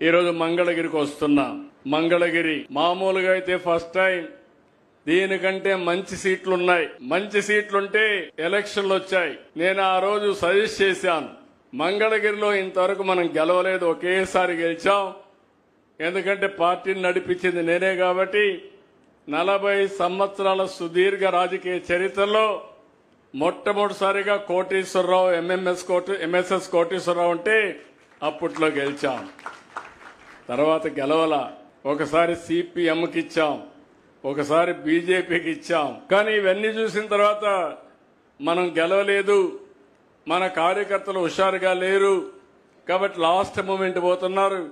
ఈరోజు మంగళగిరికి వస్తున్నా. మంగళగిరి మామూలుగా అయితే ఫస్ట్ టైం, దీనికంటే మంచి సీట్లున్నాయి. మంచి సీట్లుంటే ఎలక్షన్లు వచ్చాయి. నేను ఆ రోజు సజెస్ట్ చేశాను, మంగళగిరిలో ఇంతవరకు మనం గెలవలేదు, ఒకేసారి గెలిచాం. ఎందుకంటే పార్టీని నడిపించింది నేనే కాబట్టి 40 సంవత్సరాల సుదీర్ఘ రాజకీయ చరిత్రలో మొట్టమొదటిసారిగా కోటేశ్వరరావు ఎంఎస్ఎస్ కోటేశ్వరరావు అంటే అప్పట్లో గెలిచాం. తర్వాత గెలవల. ఒకసారి సిపిఎంకి ఇచ్చాం, ఒకసారి బీజేపీకి ఇచ్చాం. కానీ ఇవన్నీ చూసిన తర్వాత మనం గెలవలేదు, మన కార్యకర్తలు హుషారుగా లేరు కాబట్టి లాస్ట్ మూమెంట్ పోతున్నారు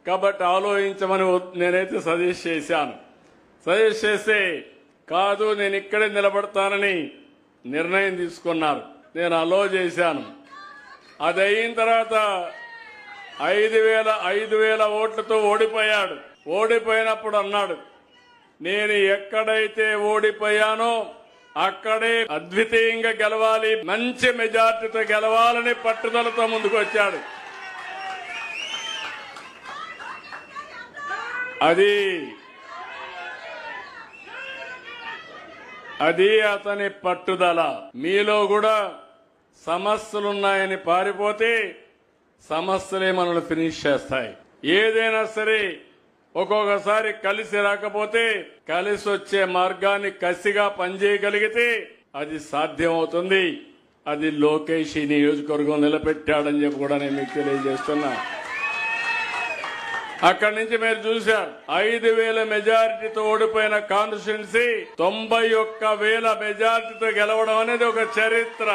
కాబట్టి ఆలోచించమని నేనైతే సజెస్ట్ చేశాను. సజెస్ట్ చేస్తే కాదు నేను ఇక్కడే నిలబడతానని నిర్ణయం తీసుకున్నారు. నేను అలో చేశాను. అది అయిన తర్వాత 5,000 ఓట్లతో ఓడిపోయాడు. ఓడిపోయినప్పుడు అన్నాడు, నేను ఎక్కడైతే ఓడిపోయానో అక్కడే అద్వితీయంగా గెలవాలి, మంచి మెజార్టీతో గెలవాలని పట్టుదలతో ముందుకు వచ్చాడు. అది అతని పట్టుదల. మీలో కూడా సమస్యలున్నాయని పారిపోతే సమస్యలే మనల్ని ఫినిష్ చేస్తాయి. ఏదైనా సరే ఒక్కొక్కసారి కలిసి రాకపోతే కలిసి వచ్చే మార్గాన్ని కసిగా పనిచేయగలిగితే అది సాధ్యమవుతుంది. అది లోకేష్ ఈ నియోజకవర్గం నిలబెట్టాడని చెప్పి కూడా నేను మీకు తెలియజేస్తున్నా. అక్కడి నుంచి మీరు చూశారు, 5,000 మెజారిటీతో ఓడిపోయిన కాన్స్టిట్యున్సీ 91,000 మెజారిటీతో గెలవడం అనేది ఒక చరిత్ర.